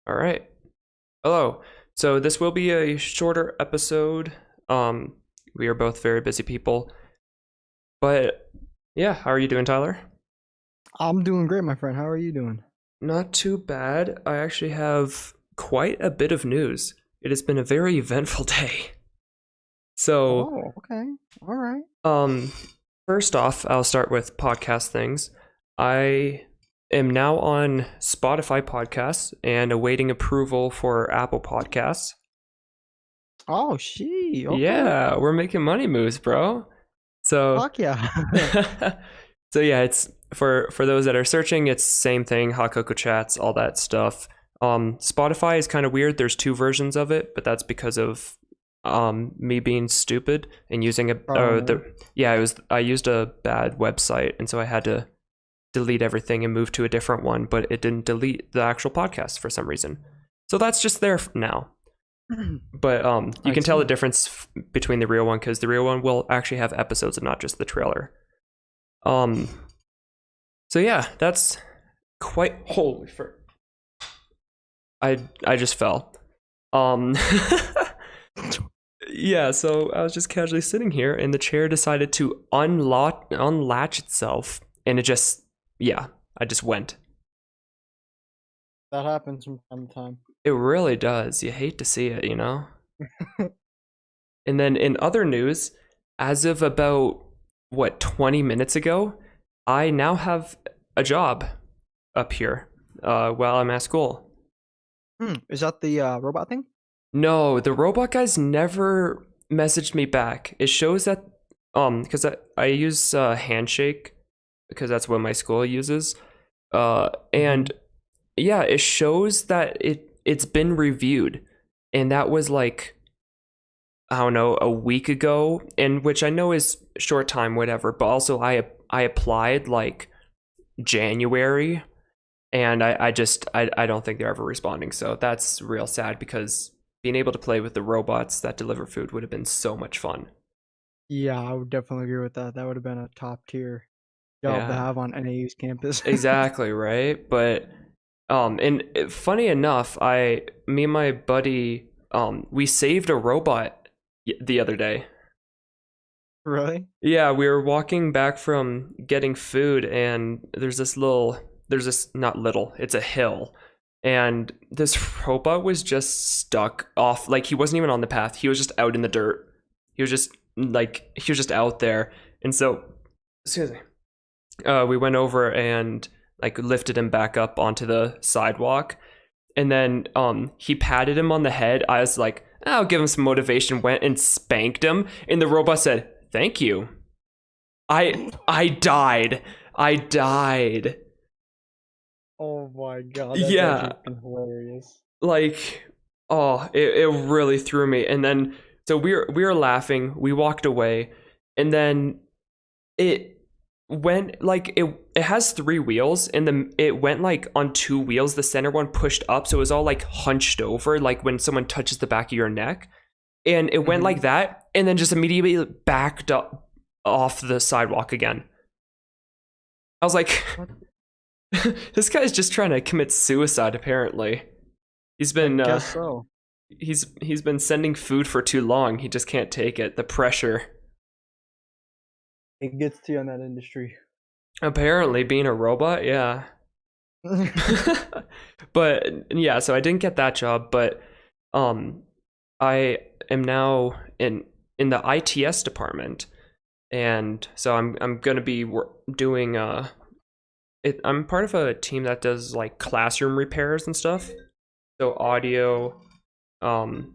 All right. Hello. So this will be a shorter episode. We are both very busy people, but yeah, how are you doing, Tyler? I'm doing great, my friend. How are you doing? Not too bad. I actually have quite a bit of news. It has been a very eventful day. So, Oh, okay. All right. um, first off, I'll start with podcast things. I am now on Spotify podcasts and awaiting approval for Apple Podcasts. Oh, she. Okay. Yeah, we're making money moves, bro. So, Fuck yeah. so yeah, it's for those that are searching, it's same thing, Hot Cocoa Chats, all that stuff. Spotify is kind of weird. There's two versions of it, but that's because of me being stupid and using a Probably. the yeah, it was I used a bad website, and so I had to delete everything and move to a different one, but it didn't delete the actual podcast for some reason. So that's just there now. But you I can tell the see. difference between the real one because the real one will actually have episodes and not just the trailer. Um, so yeah, that's quite holy for I just fell. Um, yeah, so I was just casually sitting here, and the chair decided to unlatch itself, and it just yeah, I just went. That happens from time to time. It really does. You hate to see it, you know. And then in other news, as of about 20 minutes ago, I now have a job up here while I'm at school. Is that the robot thing? No, the robot guys never messaged me back. It shows that because I use Handshake because that's what my school uses. Mm-hmm. And yeah, it shows that it's been reviewed, and that was like I don't know, a week ago, and which I know is short time, whatever. But also, I applied like January, and I don't think they're ever responding. So that's real sad because being able to play with the robots that deliver food would have been so much fun. Yeah, I would definitely agree with that. That would have been a top tier job to Yeah, have on NAU's campus. exactly right. But and funny enough, me and my buddy, we saved a robot the other day. Really? Yeah, we were walking back from getting food, and there's this, not little, it's a hill. And this robot was just stuck off, like he wasn't even on the path. He was just out in the dirt. He was just out there. And so, excuse me, we went over and like lifted him back up onto the sidewalk. And then he patted him on the head. I was like, I'll give him some motivation, went and spanked him. And the robot said, thank you. I died. I died. Oh my god, that's Yeah, actually fucking hilarious. like it really threw me. And then so we were laughing. We walked away, and then it went like it has three wheels, and it went like on two wheels. The center one pushed up, so it was all like hunched over, like when someone touches the back of your neck. And it went Mm-hmm. like that, and then just immediately backed up off the sidewalk again. I was like, What? this guy's just trying to commit suicide. Apparently, he's I been guess so. he's been sending food for too long. He just can't take it. The pressure. It gets to you in that industry. Apparently, being a robot, yeah. But yeah, so I didn't get that job, but um, I am now in the ITS department, and so I'm gonna be doing I'm part of a team that does like classroom repairs and stuff. So audio, um,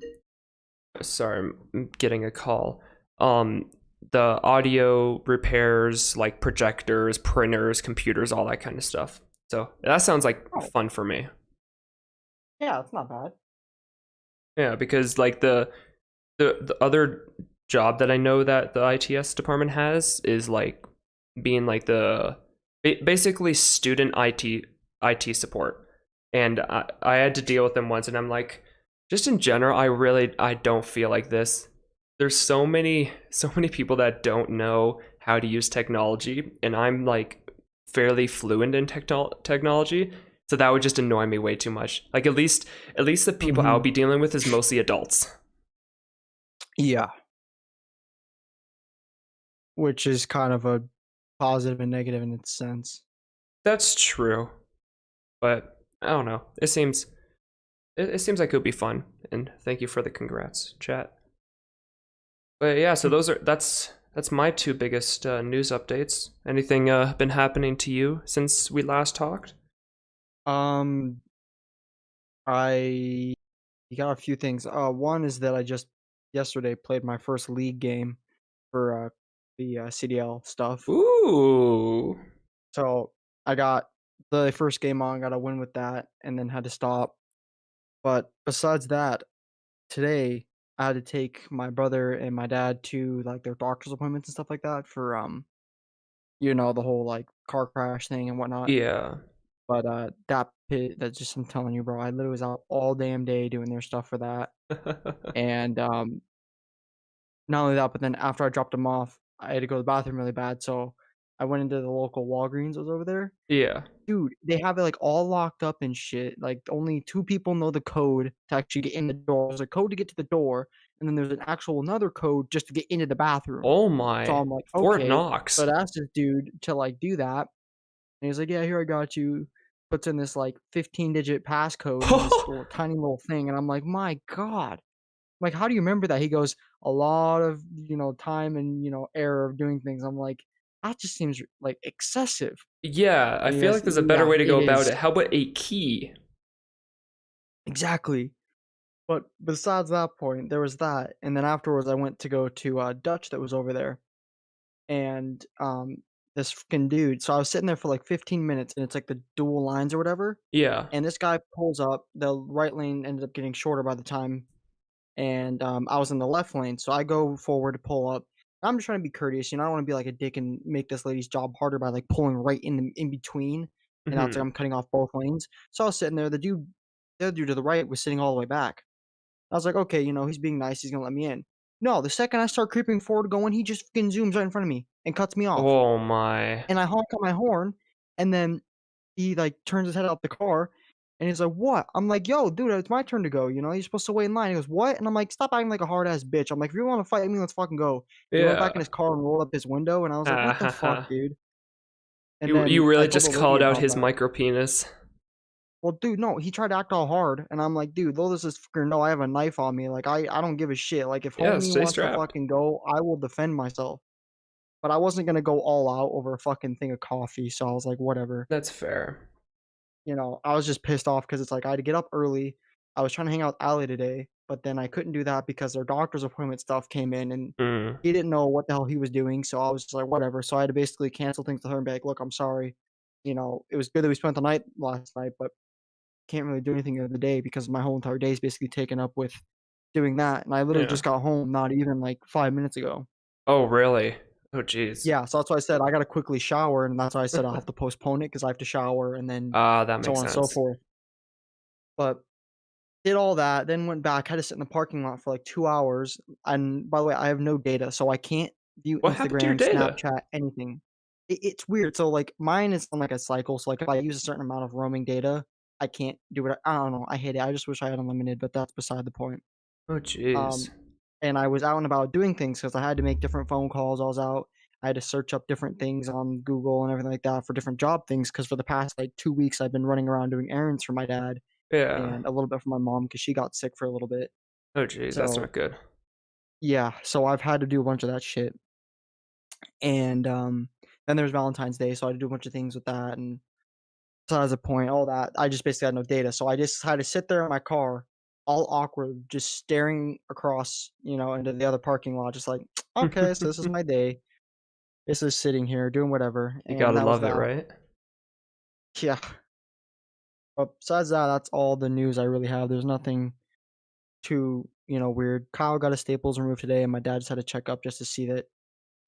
sorry, I'm getting a call. The audio repairs like projectors, printers, computers, all that kind of stuff. So that sounds like Oh, fun for me. yeah, it's not bad. Yeah, because like the other job that I know that the ITS department has is like being like the basically student IT support. And I had to deal with them once, and I'm like, just in general, I don't feel like this. There's so many people that don't know how to use technology, and I'm like fairly fluent in technology. So that would just annoy me way too much. Like at least the people I'll Hmm. be dealing with is mostly adults. Yeah, which is kind of a positive and negative in its sense. That's true. But I don't know. It seems like it would be fun. And thank you for the congrats, chat. But yeah, so that's my two biggest news updates. Anything been happening to you since we last talked? Um, I got a few things. One is that I just yesterday played my first league game for the CDL stuff. Ooh. So I got the first game on, got a win with that, and then had to stop. But besides that, today I had to take my brother and my dad to like their doctor's appointments and stuff like that for the whole like car crash thing and whatnot. Yeah. But that's just I'm telling you, bro. I literally was out all damn day doing their stuff for that, and not only that, but then after I dropped him off, I had to go to the bathroom really bad, so I went into the local Walgreens that was over there. Yeah. Dude, they have it, like, all locked up and shit, like, only 2 people know the code to actually get in the door. There's a code to get to the door, and then there's an actual another code just to get into the bathroom. Oh So my. I'm like, Fort "Okay." So Knox. I asked this dude to, like, do that, and he's like, "Yeah, here, I got you." Puts in this, like, 15-digit passcode in this little tiny little thing, and I'm like, "My god." Like, "How do you remember that?" He goes, "A lot of, time and, error of doing things." I'm like, "That just seems, like, excessive." Yeah, I And he feel goes, like there's a better "Yeah, way to go it about is." it. How about a key? Exactly. But besides that point, there was that, and then afterwards, I went to go to, Dutch that was over there, and, this freaking dude so I was sitting there for, like, 15 minutes, and it's, like, the dual lines or whatever, Yeah. and this guy pulls up, the right lane ended up getting shorter by the time, and, I was in the left lane, so I go forward to pull up. I'm just trying to be courteous, I don't wanna be like a dick and make this lady's job harder by, like, pulling right in between, and now it's like Hmm. I'm cutting off both lanes. So I was sitting there, the other dude to the right was sitting all the way back. I was like, "Okay, he's being nice, he's gonna let me in." No, the second I start creeping forward going, he just fucking zooms right in front of me and cuts me off. Oh my. And I honk on my horn, and then he, like, turns his head out the car, and he's like, "What?" I'm like, "Yo, dude, it's my turn to go, you're supposed to wait in line." He goes, "What?" And I'm like, "Stop acting like a hard ass bitch." I'm like, "If you wanna fight me, let's fucking go." He went back in Yeah. his car and rolled up his window, and I was like, "What the fuck, dude?" And You then I really told the just lady called out about his that. micro penis. Well, dude, no, he tried to act all hard, and I'm like, "Dude, though this is fucking no, I have a knife on me, like, I don't give a shit, like, if Yeah, homie stay wants to strapped. fucking go, I will defend myself." But I wasn't gonna go all out over a fucking thing of coffee, so I was like, "Whatever." That's fair. I was just pissed off because it's like I had to get up early. I was trying to hang out with Ali today, but then I couldn't do that because their doctor's appointment stuff came in and Mm. he didn't know what the hell he was doing. So I was just like, whatever. So I had to basically cancel things to her and be like, look, I'm sorry. It was good that we spent the night last night, but can't really do anything the other day because my whole entire day is basically taken up with doing that. And I literally Yeah. just got home not even like 5 minutes ago. Oh, really? Oh, jeez. Yeah, so that's why I said I gotta quickly shower, and that's why I said I'll have to postpone it because I have to shower and then Ah, that so makes on and so sense. forth. But did all that, then went back, had to sit in the parking lot for, like, 2 hours, and by the way, I have no data, so I can't view What happened to your Instagram, data? Snapchat, anything. It's weird, so, like, mine is on, like, a cycle, so, like, if I use a certain amount of roaming data, I can't do it. I don't know, I hate it, I just wish I had unlimited, but that's beside the point. Oh, jeez. Um, and I was out and about doing things because I had to make different phone calls, I was out, I had to search up different things on Google and everything like that for different job things. Because for the past, like, 2 weeks, I've been running around doing errands for my dad Yeah. and a little bit for my mom because she got sick for a little bit. Oh, jeez. That's So, not good. yeah, so I've had to do a bunch of that shit, and, then there's Valentine's Day, so I had to do a bunch of things with that, and besides the point, all that, I just basically had no data, so I just had to sit there in my car, all awkward, just staring across, into the other parking lot, just like, "Okay, so this is my day. This is sitting here doing whatever," You and gotta that was love it, that. right? Yeah, but besides that, that's all the news I really have. There's nothing too, weird. Kyle got his staples removed today, and my dad just had to check up just to see that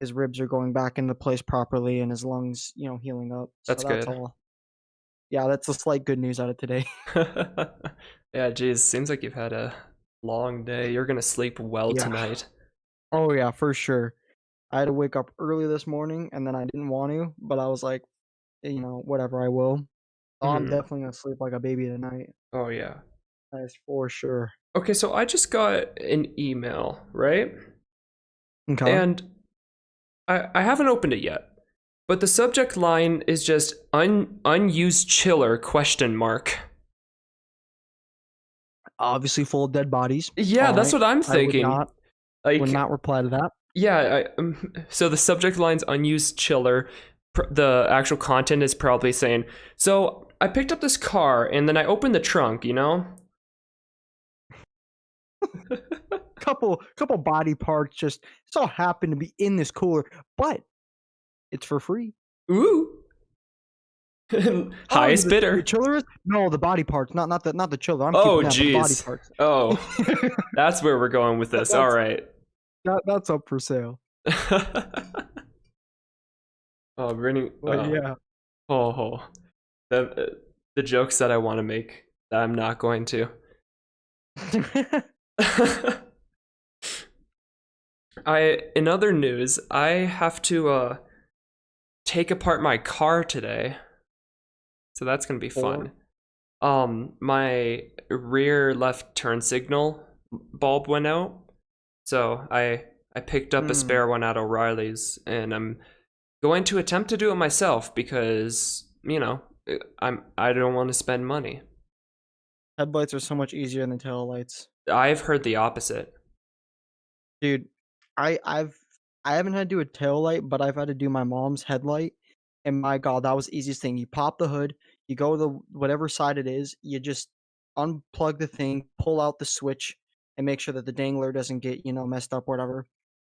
his ribs are going back into place properly and his lungs, healing up. So That's that's good. all. Yeah, that's a slight good news out of today. Yeah, geez. Seems like you've had a long day. You're gonna sleep well Yeah. tonight. Oh yeah, for sure. I had to wake up early this morning and then I didn't want to, but I was like, whatever, I will. Oh, I'm Mhm. definitely gonna sleep like a baby tonight. Oh yeah. That is for sure. Okay, so I just got an email, right? Okay. And I haven't opened it yet. But the subject line is just unused chiller question mark. Obviously full of dead bodies. Yeah, All that's right. what I'm I would thinking. would Like, not reply to that. yeah, so the subject line's unused chiller. The actual content is probably saying, so I picked up this car and then I opened the trunk, you know? Couple body parts just all happen to be in this cooler, but it's for free. Ooh. Oh, Highest the bidder. chiller is? No, the body parts, not the chiller. I'm Oh, keeping that, but the body geez. parts. Oh, that's where we're going with this. All That's right. that's up for sale. Oh, Brittany. But yeah. Oh. The jokes that I want to make that I'm not going to. In other news, I have to take apart my car today. So that's going to be Or fun. My rear left turn signal bulb went out. So I picked up a mm, spare one at O'Reilly's and I'm going to attempt to do it myself because, I don't want to spend money. headlights are so much easier than tail lights. I've heard the opposite. Dude, I I've I haven't had to do a tail light, but I've had to do my mom's headlight, and my god, that was the easiest thing. You pop the hood, you go to the whatever side it is, you just unplug the thing, pull out the switch, and make sure that the dangler doesn't get, messed up or whatever.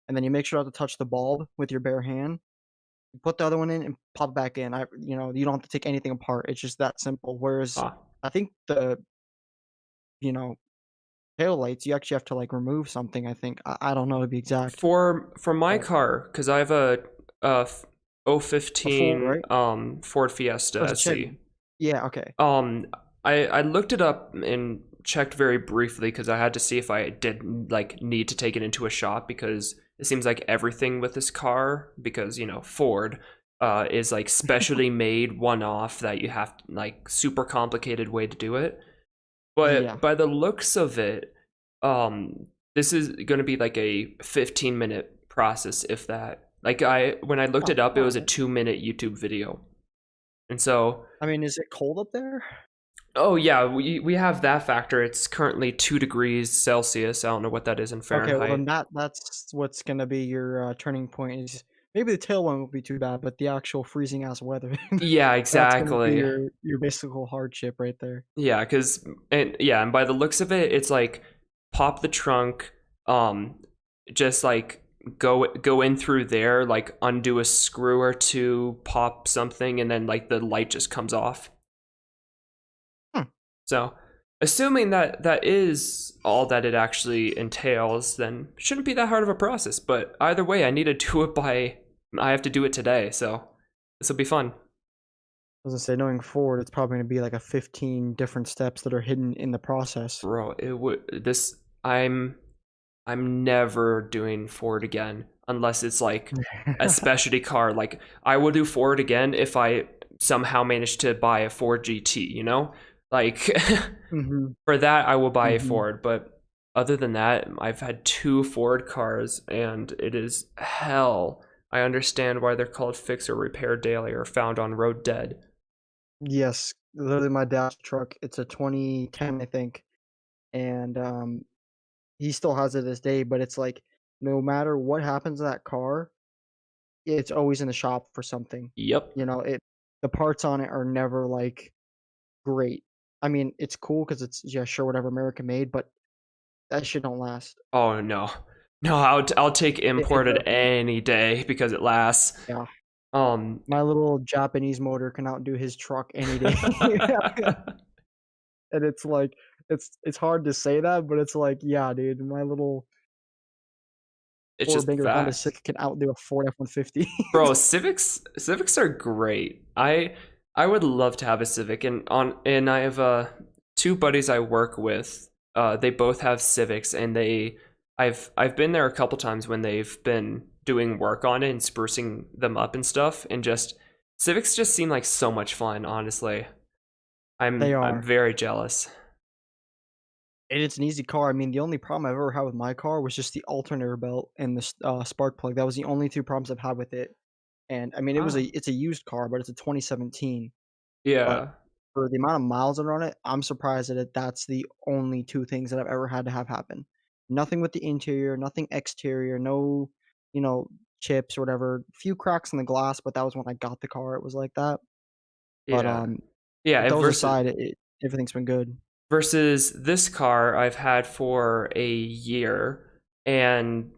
And then you make sure not to touch the bulb with your bare hand. You put the other one in and pop it back in. You don't have to take anything apart. It's just that simple. Whereas Ah. I think you know, tail lights, you actually have to like remove something, I think. I don't know to be exact. For my But car, because I have a a Ford, 015 right? Ford Oh, Fiesta it's a SE. Chevy. Yeah, okay. Um, I looked it up and checked very briefly because I had to see if I did like need to take it into a shop because it seems like everything with this car, because Ford is like specially made one off that you have like super complicated way to do it. Yeah. But by the looks of it, this is going to be like a 15-minute process, if that. Like when I looked Oh, it up, it was a alright. 2-minute YouTube video, and so. I mean, is it cold up there? Oh yeah, we have that factor. It's currently 2 degrees Celsius. I don't know what that is in Okay, well then Fahrenheit. that's what's gonna be your, turning point is maybe the tail one won't be too bad, but the actual freezing ass weather, Yeah, that's gonna be exactly. your basic hardship right there. Yeah, and by the looks of it, it's like pop the trunk, just like go in through there, like undo a screw or two, pop something, and then like the light just comes off. Hmm. So, assuming that that is all that it actually entails, then shouldn't be that hard of a process. But either way, I have to do it today, so this will be fun. I was gonna say, knowing Ford, it's probably gonna be like a 15 different steps that are hidden in the process. Bro, it would this I'm never doing Ford again unless it's like a specialty car. Like I will do Ford again if I somehow manage to buy a Ford GT, you know? Like Mhm, for that I will buy a mhm. Ford, but other than that, I've had 2 Ford cars and it is hell. I understand why they're called fix or repair daily or found on road dead. Yes, literally my dad's truck, it's a 2010, I think, and, he still has it to this day, but it's like, no matter what happens to that car, it's always in the shop for something. Yep. The parts on it are never, like, great. I mean, it's cool because it's yeah, sure, whatever, American made, but that shit don't last. Oh no. No, I'll take It imported doesn't. any day because it lasts. Yeah. Um My little Japanese motor can outdo his truck any day. And it's like it's hard to say that, but it's like, yeah, dude, my little it's just four-banger Honda facts. Civic can outdo a Ford F-150. Bro, Civics are great. I would love to have a Civic, and I have 2 buddies I work with. They both have Civics, and I've been there a couple times when they've been doing work on it and sprucing them up and stuff, and just Civics just seem like so much fun, honestly. They I'm are. very jealous. And it's an easy car. I mean, the only problem I've ever had with my car was just the alternator belt and the spark plug. That was the only 2 problems I've had with it. And I mean, Oh. it's a used car, but it's a 2017. But Yeah. for the amount of miles that are on it, I'm surprised that that's the only 2 things that I've ever had to have happen. Nothing with the interior, nothing exterior, no, you know, chips or whatever. Few cracks in the glass, but that was when I got the car, it was like that. But, Yeah. Yeah, with those versus aside, everything's been good. this car I've had for a year, and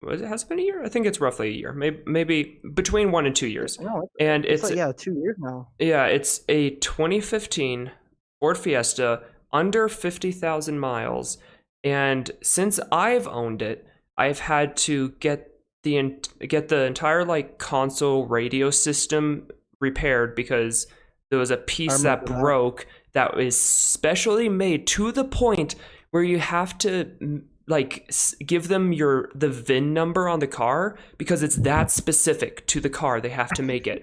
has it been a year? I think it's roughly a year, maybe between 1 and 2 years. No, And it's it's like, yeah, 2 years now. yeah, it's a 2015 Ford Fiesta, under 50,000 miles. And since I've owned it, I've had to get the entire like console radio system repaired because there was a I piece that remember that. broke that is specially made to the point where you have to like give them the VIN number on the car because it's that specific to the car. They have to make it.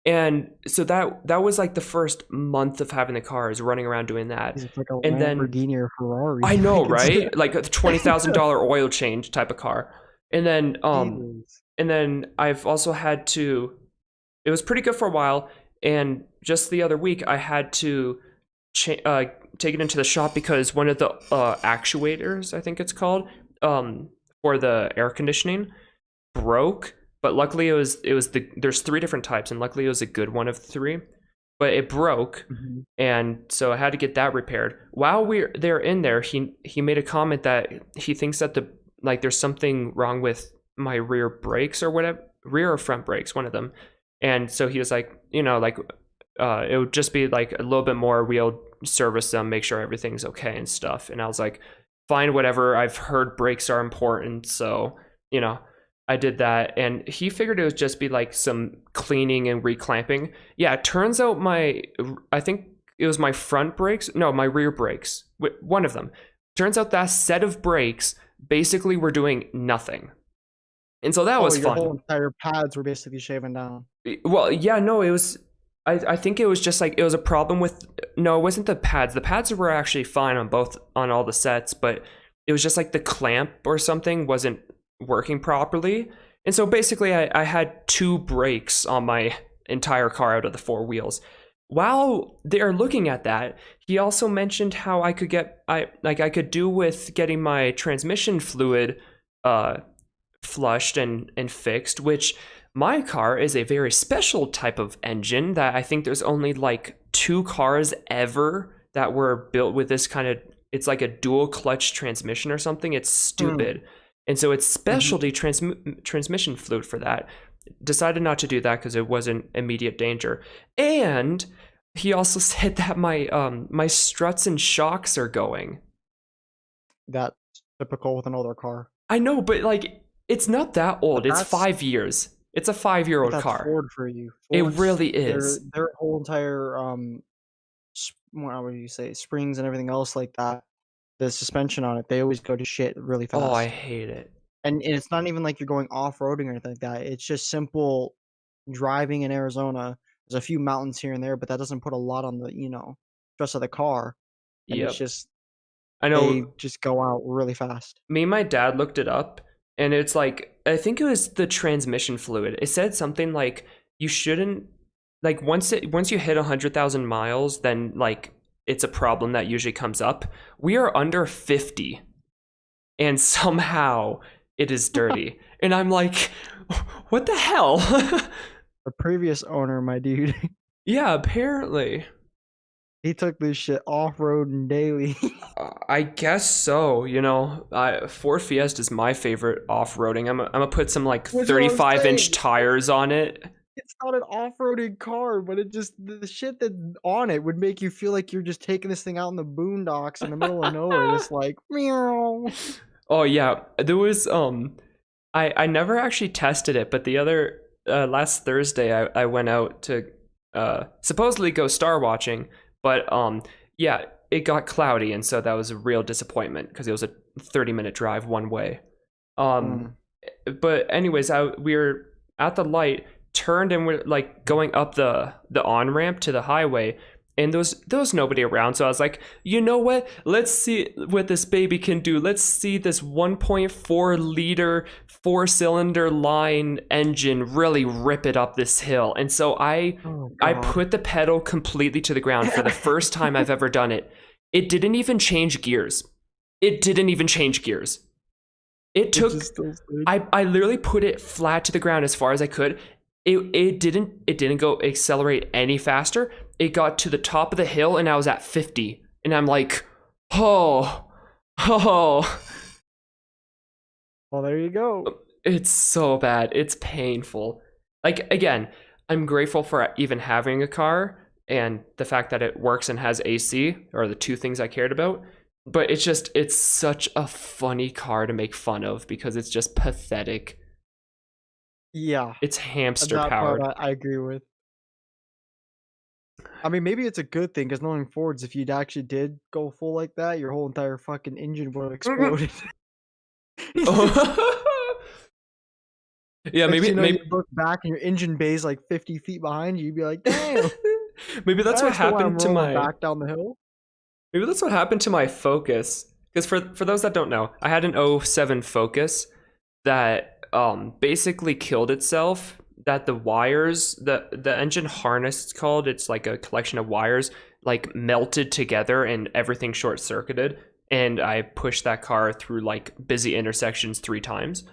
And so that was like the first month of having the car is running around doing that. It's like a And then Lamborghini or Ferrari. I know, Like, it's right? Like a $20,000 oil change type of car. And then Jesus. I've also had to, it was pretty good for a while, and just the other week I had to take it into the shop because one of the actuators, I think it's called, for the air conditioning broke. But luckily there's 3 different types, and luckily it was a good one of the 3. But it broke, Mhm. and so I had to get that repaired. While they're in there, he made a comment that he thinks that there's something wrong with my rear brakes or whatever, rear or front brakes, one of them. And so he was like, it would just be like a little bit more. We'll service them, make sure everything's okay and stuff. And I was like, fine, whatever. I've heard brakes are important, so you know. I did that, and he figured it would just be like some cleaning and reclamping. Yeah, it turns out I think it was my front brakes. No, my rear brakes. One of them. Turns out that set of brakes basically were doing nothing. And so that Oh, was your fun. whole entire pads were basically shaven down. Well, yeah, no, it was. I think it was just like it was a problem with. No, it wasn't the pads. The pads were actually fine on all the sets, but it was just like the clamp or something wasn't working properly. And so basically I had 2 brakes on my entire car out of the 4 wheels. While they're looking at that, he also mentioned how I could do with getting my transmission fluid flushed and fixed, which my car is a very special type of engine that I think there's only like 2 cars ever that were built with this kind of, it's like a dual clutch transmission or something. It's stupid. And so it's Mhm. specialty transmission fluid for that. Decided not to do that because it wasn't immediate danger. And he also said that my struts and shocks are going. That's typical with an older car. I know, but like it's not that But old. It's that's 5 years. It's a 5-year-old that's car. Ford for you. It Ford's really is. their whole entire, what would you say, springs and everything else like that, the suspension on it, they always go to shit really Oh, I fast. hate it. And it's not even like you're going off-roading or anything like that. It's just simple driving in Arizona. There's a few mountains here and there, but that doesn't put a lot on the, stress of the car. And it's Yep. just I they know. just go out really fast. Me and my dad looked it up, and it's like I think it was the transmission fluid. It said something like you shouldn't, like once you hit 100,000 miles, then like it's a problem that usually comes up. We are under 50, and somehow it is dirty, and I'm like, what the hell? The previous owner, my dude, Yeah, apparently. he took this shit off-roading daily. I guess so. Ford Fiesta is my favorite off-roading. I'm gonna put some like Which is what I'm 35-inch saying. tires on it. It's not an off-roading car, but it just the shit that's on it would make you feel like you're just taking this thing out in the boondocks in the middle of nowhere, just like meow. Oh yeah, there was I never actually tested it, but the other last Thursday I went out to supposedly go star watching, but yeah, it got cloudy, and so that was a real disappointment because it was a 30-minute drive one way. Um Mm. but anyways, we were at the light, turned, and we're like going up the on-ramp to the highway, and there was nobody around. So I was like, you know what? Let's see what this baby can do. Let's see this 1.4 liter 4-cylinder line engine really rip it up this hill. And so Oh I God. put the pedal completely to the ground for the first time I've ever done it. It didn't even change gears. It didn't even change gears. It It took just still stayed. I literally put it flat to the ground as far as I could. It didn't go accelerate any faster. It got to the top of the hill and I was at 50. And I'm like, oh, oh, Well, there you go. it's so bad. It's painful. Like, again, I'm grateful for even having a car and the fact that it works and has AC are the two things I cared about. But it's such a funny car to make fun of because it's just pathetic. Yeah, It's hamster that part powered. I agree with. I mean, maybe it's a good thing because knowing Fords, if you actually did go full like that, your whole entire fucking engine would have exploded. Yeah, Next, maybe you know, you maybe look back and your engine bay is like 50 feet behind you. You'd be like, "Damn, maybe that's what that's the why I'm happened to rolling my back down the hill." maybe that's what happened to my Focus. Because for those that don't know, I had an '07 Focus that basically killed itself. That the wires, the engine harness, it's called. It's like a collection of wires like melted together and everything short circuited. And I pushed that car through like busy intersections 3 times.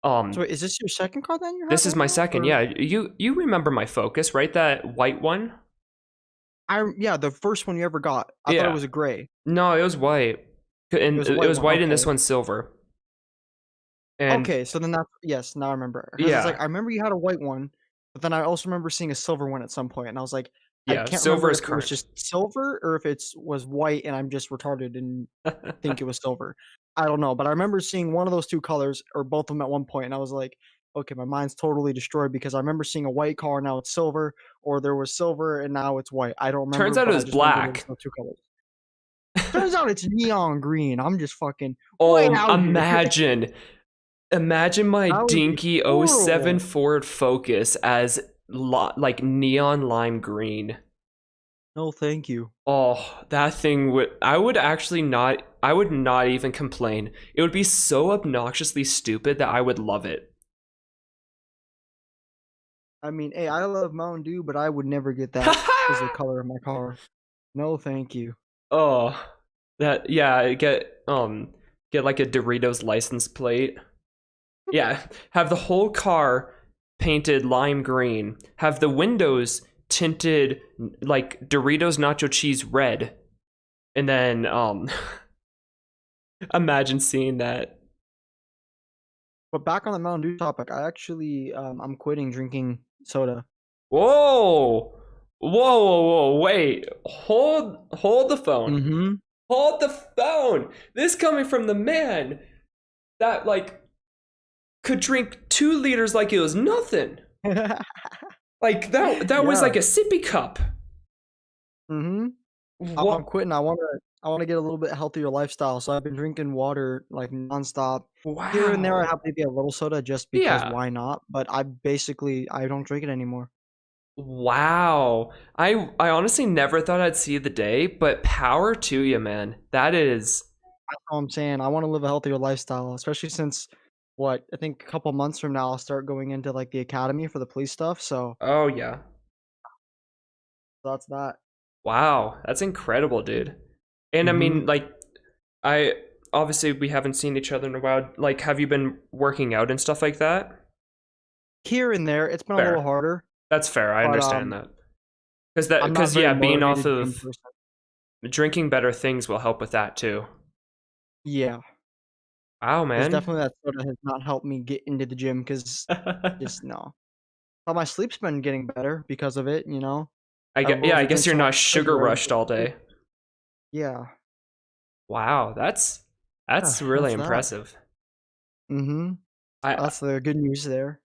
So, wait, is this your second car then you have This is right my now? second. Or Yeah, you remember my Focus, right? That white one. yeah, the first one you ever got. I thought it Yeah. was a gray. No, it was white, It and was a it white was one. white, and this Okay. one's silver. And Okay, so then that's yes, now I remember. Because it's like yeah, I remember you had a white one, but then I also remember seeing a silver one at some point, and I was like, I yeah, can't silver remember is if it was current. just silver or if it's was white and I'm just retarded and think it was silver. I don't know, but I remember seeing one of those 2 colors or both of them at one point, and I was like, "Okay, my mind's totally destroyed because I remember seeing a white car, now it's silver, or there was silver and now it's white." I don't Turns remember, out it but I was just remember there was black. those 2 colors. Turns out it's neon green. I'm just fucking way Oh, out here. imagine my That would be dinky '07 horrible. Ford Focus as like neon lime green. No, thank you. Oh, that thing would. I would not even complain. It would be so obnoxiously stupid that I would love it. I mean, hey, I love Mountain Dew, but I would never get that as the color of my car. No, thank you. Oh, that yeah. Get like a Doritos license plate. Yeah, have the whole car painted lime green. Have the windows tinted like Doritos nacho cheese red. And then imagine seeing that. But back on the Mountain Dew topic, I actually I'm quitting drinking soda. Whoa. Whoa, wait. Hold the phone. Mm-hmm. Hold the phone. This coming from the man that like could drink 2 liters like it was nothing. Like that was Yeah. like a sippy cup. Mm-hmm. I'm What? quitting. I wanna get a little bit healthier lifestyle. So I've been drinking water like nonstop. Here and there, I Wow. have maybe a little soda just because Yeah. why not? But I don't drink it anymore. Wow. I honestly never thought I'd see the day, but power to you, man. That is. That's all I'm saying. I want to live a healthier lifestyle, especially since what I think a couple months from now I'll start going into like the academy for the police stuff. So Oh yeah. that's that. Wow. That's incredible, dude. And I Hmm. mean, like, I obviously we haven't seen each other in a while. Like, have you been working out and stuff like that? Here and there, it's been a little Fair. harder, That's fair. I but understand that. I'm not Because very yeah, being off motivated gym of person. drinking better things will help with that too. Yeah, Wow, because man. definitely that soda has not helped me get into the gym. Because just no. But my sleep's been getting better because of it. Yeah, Everyone's I been guess so you're much not sugar heavier. I rushed get all sleep. day. Yeah, Wow, that's really that's that. impressive. Hmm. I That's the good news there.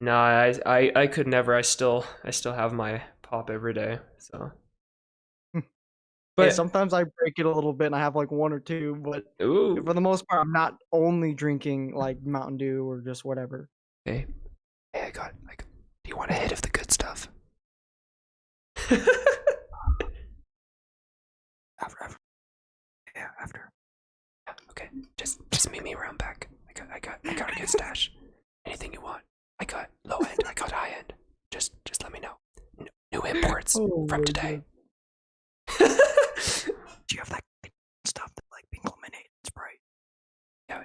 no, I could never. I still have my pop every day. So, Hey, but sometimes I break it a little bit and I have like 1 or 2, but ooh, for the most part, I'm not only drinking like Mountain Dew or just whatever. hey, hey, I got like. Do you want a hit of the good stuff? After. Yeah, after. Yeah, okay. Just meet me around back. I got a good stash. Anything you want. I got low end. I got high end. Just let me know. New imports Oh from my today. Do you have that stuff that like pink lemonade and Sprite? Yeah.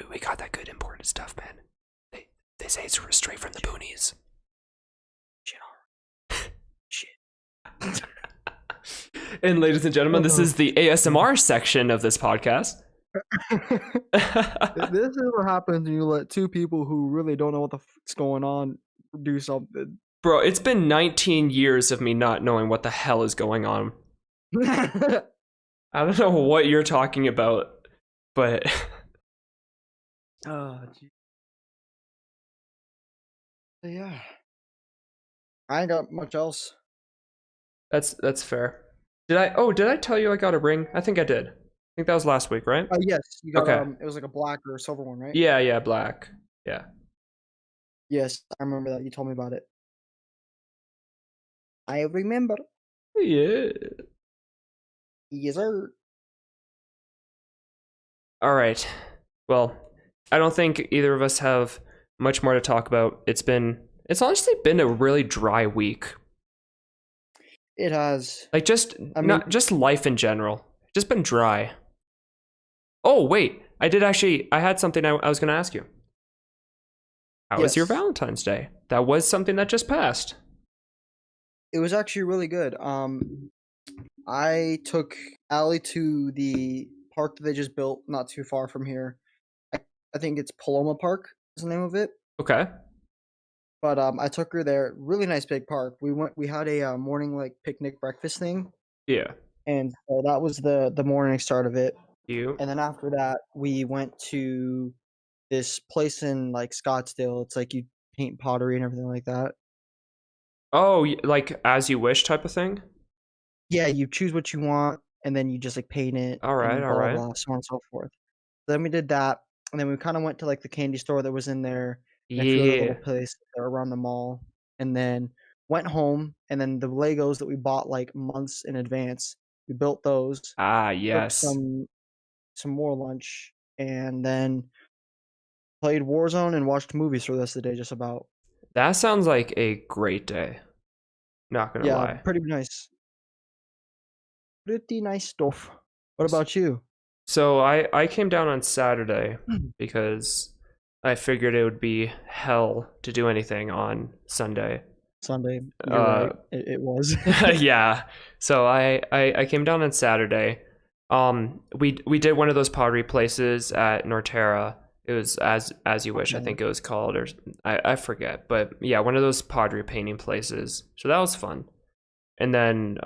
We got that good imported stuff, man. They say it's straight from the boonies. Shit. And ladies and gentlemen, this is the ASMR section of this podcast. This is what happens when you let two people who really don't know what the fuck's going on do something. Bro, it's been 19 years of me not knowing what the hell is going on. I don't know what you're talking about, but Oh, gee. Yeah. I ain't got much else. that's fair. Did I tell you I got a ring? I think I did. I think that was last week, right? Yes, you got Okay. it was like a black or a silver one, right? Yeah, black. Yeah. Yes, I remember that. You told me about it. I remember. Yeah. Yes, sir. All right. Well, I don't think either of us have much more to talk about. It's honestly been a really dry week. It has. Like I just life in general. Just been dry. Oh, wait. I had something I was going to ask you. How was your Yes. Valentine's Day? That was something that just passed. It was actually really good. I took Allie to the park that they just built not too far from here. I think it's Paloma Park is the name of it. Okay. But I took her there. Really nice big park. We had a morning like picnic breakfast thing, Yeah. and so that was the morning start of it. You. And then after that, we went to this place in like Scottsdale. It's like you paint pottery and everything like that. Oh, like as you wish type of thing? Yeah, you choose what you want, and then you just like paint it All right, and all blah blah right. blah, so on and so forth. Then we did that, and then we kind of went to like the candy store that was in there, and a few other little Yeah. places that are around the mall, and then went home, and then the Legos that we bought like months in advance, we built those, Ah, took yes. some more lunch, and then played Warzone and watched movies for the rest of the day, just about. That sounds like a great day. Not gonna Yeah, lie. pretty nice. Pretty nice stuff. What about you? So I came down on Saturday because I figured it would be hell to do anything on Sunday. Sunday, you're right. It was. Yeah. So I came down on Saturday. We did one of those pottery places at Norterra. It was as you wish, I Okay. think it was called, or I forget, but yeah, one of those pottery painting places. So that was fun. And then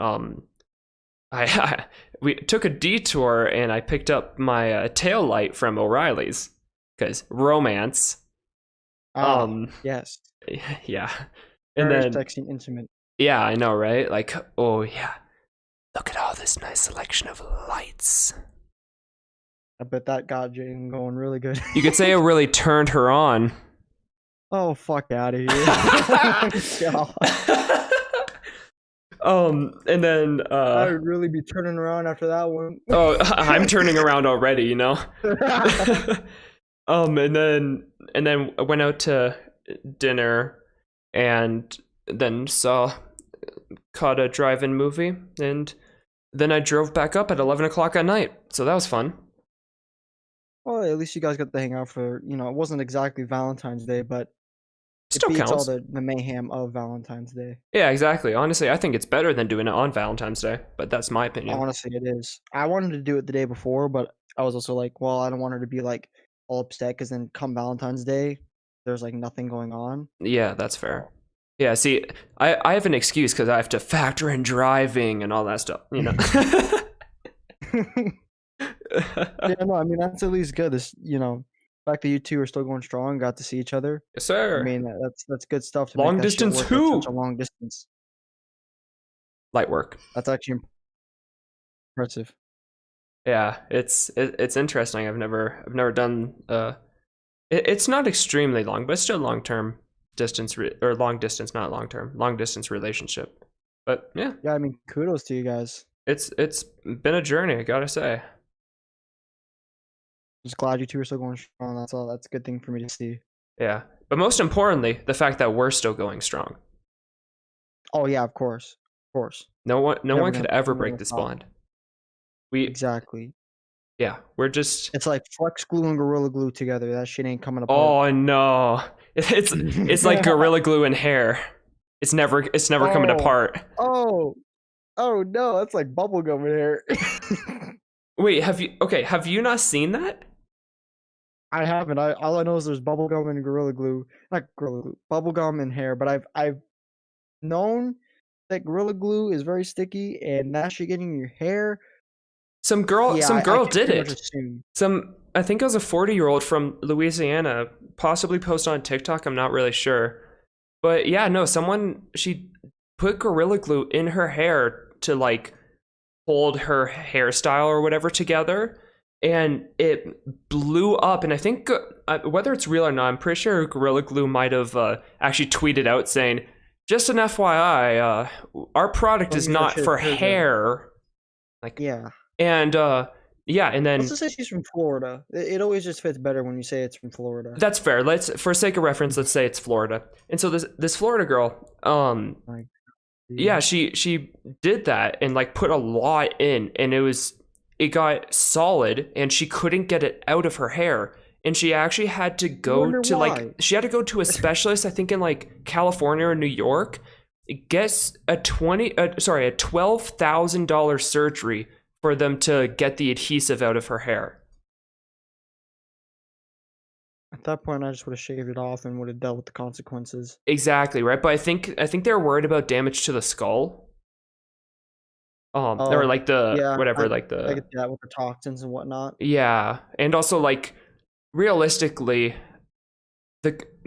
we took a detour and I picked up my tail light from O'Reilly's because romance. Yes. Yeah. And Very then sexy and intimate. yeah, I know, right? Like, oh yeah, look at all this nice selection of lights. I bet that got Jane going really good. You could say it really turned her on. Oh, fuck out of here. God. And then I would really be turning around after that one. oh, I'm turning around already, you know. And then I went out to dinner and then caught a drive-in movie, and then I drove back up at 11 o'clock at night. So that was fun. Well, at least you guys got to hang out for, it wasn't exactly Valentine's Day, but it Still beats all counts. the mayhem of Valentine's Day. Yeah, exactly. Honestly, I think it's better than doing it on Valentine's Day, but that's my opinion. Honestly, it is. I wanted to do it the day before, but I was also like, well, I don't want her to be like all upset because then come Valentine's Day, there's like nothing going on. Yeah, that's fair. Yeah, see, I have an excuse because I have to factor in driving and all that stuff, you know. Yeah, no, I mean that's at least good. This, fact that you two are still going strong, got to see each other. Yes, I sir. mean that's good stuff to Long make that shit distance work at who? such a long distance. Light work. That's actually impressive. Yeah, it's interesting. I've never done it's not extremely long, but it's still long term distance or long distance, not long term, long distance relationship. But yeah, Yeah, I mean kudos to you guys. it's been a journey, I gotta say. Just glad you two are still going strong. That's all. That's a good thing for me to see. Yeah, but most importantly, the fact that we're still going strong. Oh yeah, of course, of course. No Never one could gonna, ever never break gonna this stop. bond. We Exactly. Yeah, we're just. It's like flex glue and gorilla glue together. That shit ain't coming apart. Oh no, it's like gorilla glue and hair. It's never coming Oh, apart. oh, oh no! That's like bubblegum in here. Wait, have you not seen that? I haven't. All I know is there's bubblegum and gorilla glue. Not gorilla glue, bubblegum and hair. But I've known that gorilla glue is very sticky, and that shit getting in your hair. Yeah, Some I girl can did pretty much it. assume. I think it was a 40-year-old from Louisiana, possibly posted on TikTok, I'm not really sure. But yeah, no, she put gorilla glue in her hair to like hold her hairstyle or whatever together, and it blew up. And I think whether it's real or not, I'm pretty sure gorilla glue might have actually tweeted out saying, just an FYI, our product Don't is use that not shit for as hair gel. hair. Like, Yeah. and yeah, and Let's then just say she's from Florida. It always just fits better when you say it's from Florida. that's fair. Let's, for sake of reference, let's say it's Florida. And so this Florida girl, Like, yeah, dude. she did that and like put a lot in, and it got solid, and she couldn't get it out of her hair. And she actually had to I go wonder to why. a specialist, I think in like California or New York. It gets a $12,000 surgery for them to get the adhesive out of her hair. At that point, I just would have shaved it off and would have dealt with the consequences. Exactly, right? But I think they're worried about damage to the skull. Or Oh, like the yeah, whatever, like I the get that with the toxins and whatnot. yeah, and also like realistically,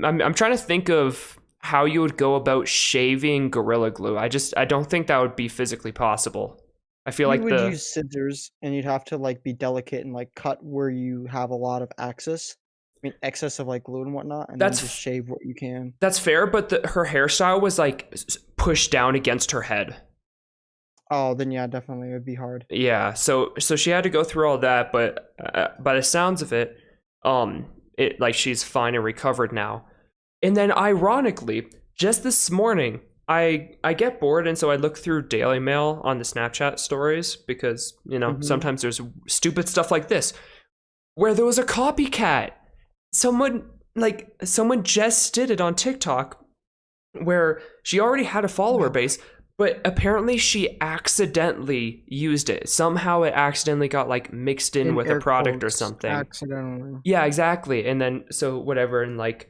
I'm trying to think of how you would go about shaving gorilla glue. I don't think that would be physically possible. I feel You like would the use scissors, and you'd have to like be delicate and like cut where you have a lot of excess. I mean, excess of like glue and whatnot, and then just that's shave what you can. that's fair, but her hairstyle was like pushed down against her head. Oh, then yeah, definitely, it would be hard. Yeah, so she had to go through all that, but by the sounds of it, it like she's fine and recovered now. And then ironically, just this morning, I get bored, and so I look through Daily Mail on the Snapchat stories because, Hmm. sometimes there's stupid stuff like this where there was a copycat. Someone just did it on TikTok where she already had a follower base, but apparently she accidentally used it. Somehow it accidentally got like mixed in In with a air product or quotes, something. accidentally. Yeah, exactly. And then so whatever, and like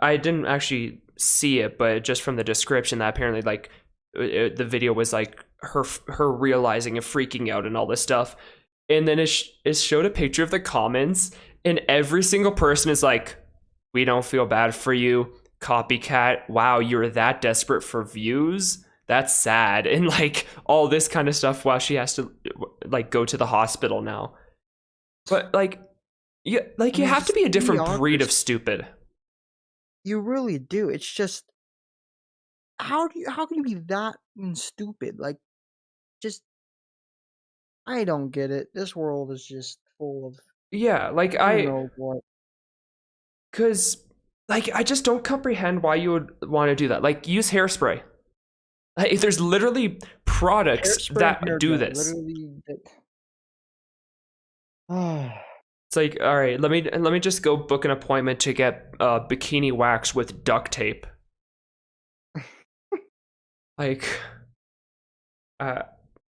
I didn't actually see it, but just from the description, that apparently like the video was like her realizing and freaking out and all this stuff. And then it showed a picture of the comments, and every single person is like, "We don't feel bad for you, copycat. Wow, you're that desperate for views. That's sad." And like all this kind of stuff while she has to like go to the hospital now. But I you mean, have to just be a different breed of idiocracy. stupid. You really do. It's just how can you be that stupid? Like, just I don't get it. This world is just full of Yeah, who knows what. cause I just don't comprehend why you would want to do that. Like, use hairspray. Like, there's literally products Hairspray and that hair do gel, this. literally. Ah, It's like, all right, let me just go book an appointment to get bikini wax with duct tape. Like, uh,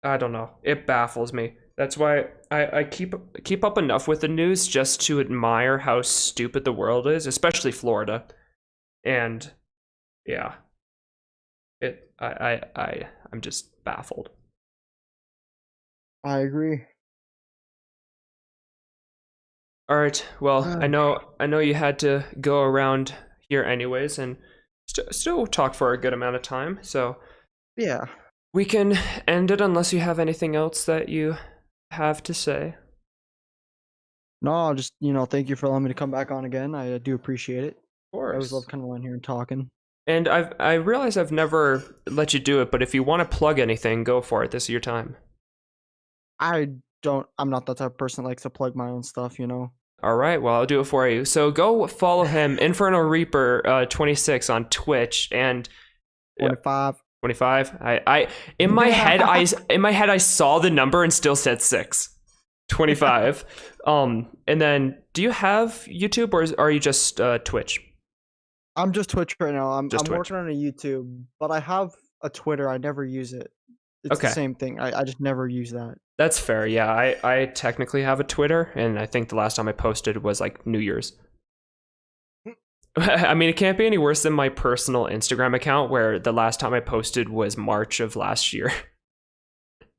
I don't know. It baffles me. That's why I keep up enough with the news just to admire how stupid the world is, especially Florida. And yeah, I'm just baffled. I agree. All right. Well, Ah, I know you had to go around here anyways, and still talk for a good amount of time. So yeah. we can end it unless you have anything else that you have to say. No, just thank you for allowing me to come back on again. I do appreciate it. Of I always love course. kind of on here and talking. And I realize I've never let you do it, but if you want to plug anything, go for it. This is your time. I don't. I'm not that type of person that likes to plug my own stuff. You know. All right, well, I'll do it for you. So go follow him, Inferno Reaper 26 on Twitch and 25. 25. I in my head I saw the number and still said 6. 25. And then do you have YouTube or are you just Twitch? I'm just Twitch right now. I'm Just Twitch. working on a YouTube, but I have a Twitter. I never use it. It's Okay. the same thing. I just never use that. That's fair. Yeah, I technically have a Twitter, and I think the last time I posted was like New Year's. I mean, it can't be any worse than my personal Instagram account, where the last time I posted was March of last year.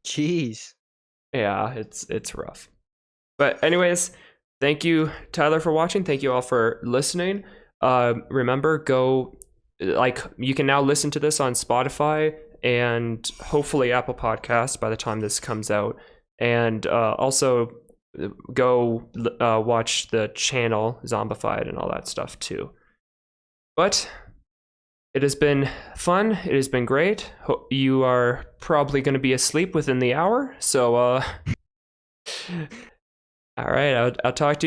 Jeez. Yeah, it's rough. But anyways, thank you, Tyler, for watching. Thank you all for listening. Remember, you can now listen to this on Spotify and hopefully Apple Podcasts by the time this comes out. And also go watch the channel Zombefied and all that stuff too. But it has been fun. It has been great. You are probably going to be asleep within the hour. So, all right, I'll talk to you guys.